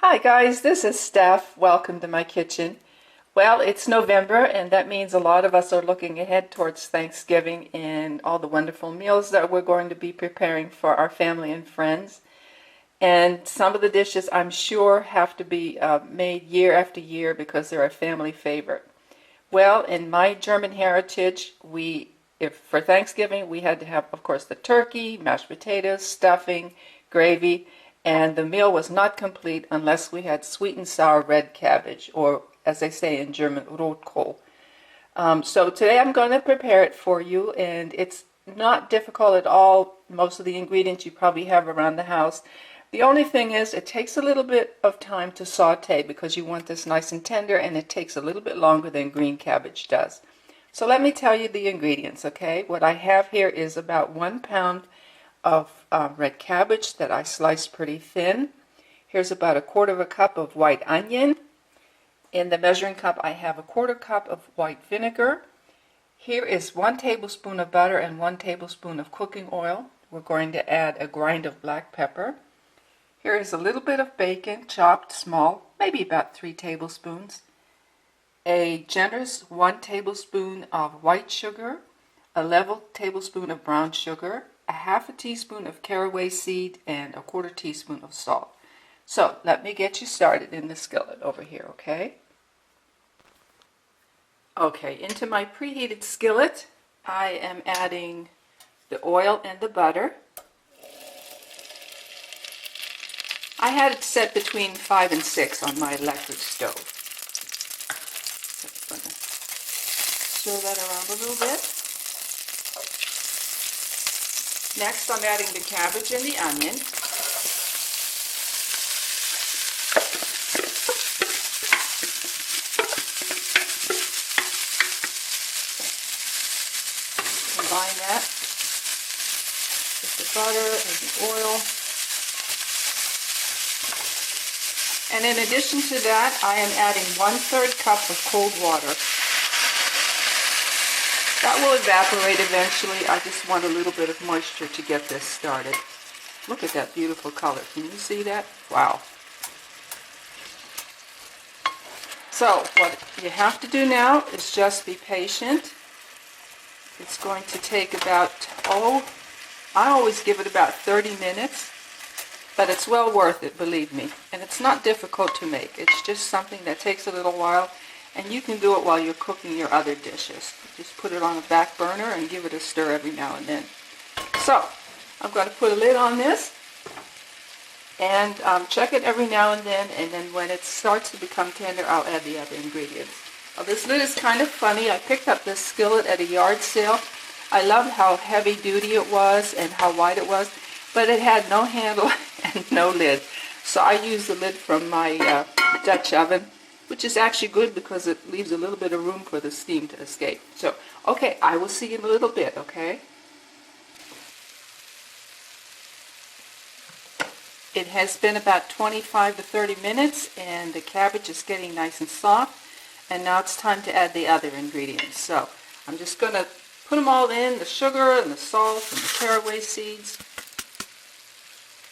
Hi guys, this is Steph. Welcome to my kitchen. Well, it's November and that means a lot of us are looking ahead towards Thanksgiving and all the wonderful meals that we're going to be preparing for our family and friends. And some of the dishes I'm sure have to be made year after year because they're a family favorite. Well, in my German heritage, if for Thanksgiving, we had to have, of course, the turkey, mashed potatoes, stuffing, gravy, and the meal was not complete unless we had sweet and sour red cabbage, or as they say in German, Rohtkol. So today I'm going to prepare it for you, and it's not difficult at all. Most of the ingredients you probably have around the house. The only thing is it takes a little bit of time to saute because you want this nice and tender, and it takes a little bit longer than green cabbage does. So let me tell you the ingredients, okay? What I have here is about 1 pound of red cabbage that I sliced pretty thin. Here's about 1/4 cup of white onion. In the measuring cup I have 1/4 cup of white vinegar. Here is 1 tablespoon of butter and 1 tablespoon of cooking oil. We're going to add a grind of black pepper. Here is a little bit of bacon, chopped small, maybe about 3 tablespoons. A generous 1 tablespoon of white sugar, a level tablespoon of brown sugar, a 1/2 teaspoon of caraway seed, and 1/4 teaspoon of salt. So let me get you started in the skillet over here, okay? Okay, into my preheated skillet, I am adding the oil and the butter. I had it set between 5 and 6 on my electric stove. So I'm going to stir that around a little bit. Next, I'm adding the cabbage and the onion. Combine that with the butter and the oil. And in addition to that, I am adding 1/3 cup of cold water. That will evaporate eventually. I just want a little bit of moisture to get this started. Look at that beautiful color. Can you see that? Wow. So what you have to do now is just be patient. It's going to take about, I always give it about 30 minutes. But it's well worth it, believe me. And it's not difficult to make. It's just something that takes a little while, and you can do it while you're cooking your other dishes. Just put it on a back burner and give it a stir every now and then. So, I'm going to put a lid on this and check it every now and then when it starts to become tender, I'll add the other ingredients. Now, this lid is kind of funny. I picked up this skillet at a yard sale. I loved how heavy duty it was and how wide it was, but it had no handle and no lid. So I used the lid from my Dutch oven, which is actually good because it leaves a little bit of room for the steam to escape. So, okay, I will see you in a little bit, okay? It has been about 25 to 30 minutes, and the cabbage is getting nice and soft. And now it's time to add the other ingredients. So I'm just going to put them all in, the sugar and the salt and the caraway seeds.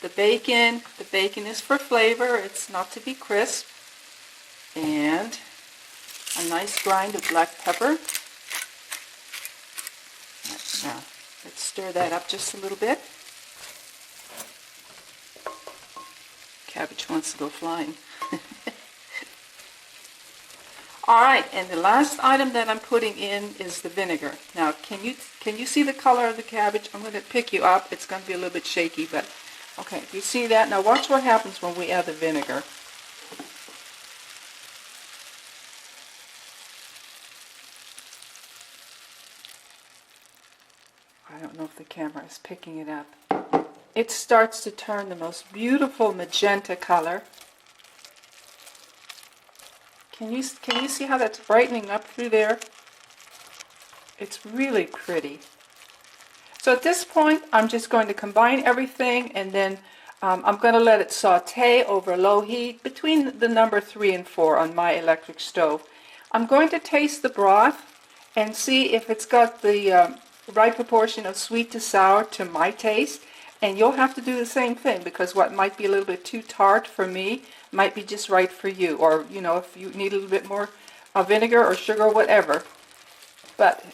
The bacon is for flavor, it's not to be crisp. And a nice grind of black pepper. Now, let's stir that up just a little bit. Cabbage wants to go flying. Alright, and the last item that I'm putting in is the vinegar. Now, can you see the color of the cabbage? I'm going to pick you up. It's going to be a little bit shaky, but okay, you see that? Now watch what happens when we add the vinegar. I don't know if the camera is picking it up. It starts to turn the most beautiful magenta color. Can you see how that's brightening up through there? It's really pretty. So at this point, I'm just going to combine everything, and then I'm going to let it saute over low heat between the number 3 and 4 on my electric stove. I'm going to taste the broth and see if it's got the right proportion of sweet to sour to my taste. And you'll have to do the same thing, because what might be a little bit too tart for me might be just right for you. Or, you know, if you need a little bit more vinegar or sugar or whatever.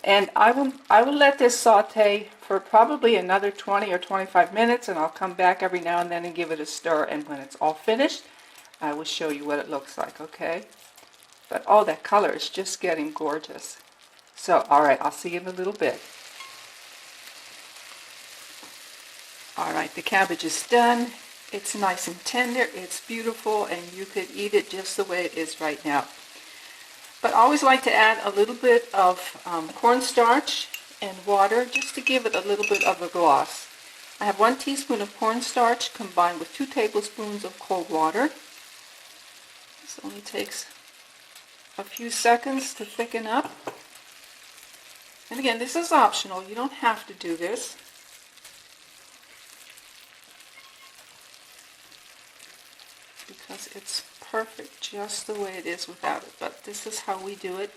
And I will let this saute for probably another 20 or 25 minutes, and I'll come back every now and then and give it a stir. And when it's all finished, I will show you what it looks like, okay? But oh, that color is just getting gorgeous. So, all right, I'll see you in a little bit. All right, the cabbage is done. It's nice and tender, it's beautiful, and you could eat it just the way it is right now. But I always like to add a little bit of cornstarch and water just to give it a little bit of a gloss. I have 1 teaspoon of cornstarch combined with 2 tablespoons of cold water. This only takes a few seconds to thicken up. And again, this is optional. You don't have to do this. Because it's perfect just the way it is without it. But this is how we do it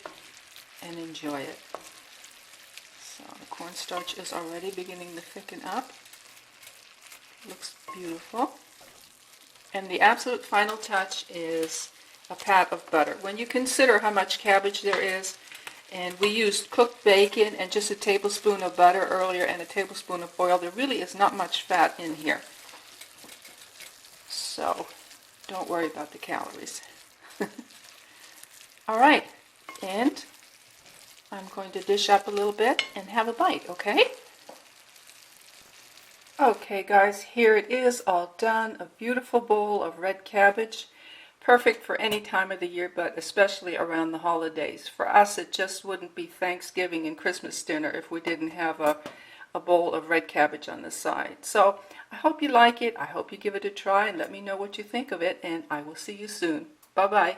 and enjoy it. So the cornstarch is already beginning to thicken up. Looks beautiful. And the absolute final touch is a pat of butter. When you consider how much cabbage there is, and we used cooked bacon and just a tablespoon of butter earlier and a tablespoon of oil, there really is not much fat in here. So don't worry about the calories. All right, and I'm going to dish up a little bit and have a bite, okay? Okay guys, here it is all done. A beautiful bowl of red cabbage. Perfect for any time of the year, but especially around the holidays. For us, it just wouldn't be Thanksgiving and Christmas dinner if we didn't have a bowl of red cabbage on the side. So I hope you like it. I hope you give it a try and let me know what you think of it, and I will see you soon. Bye-bye.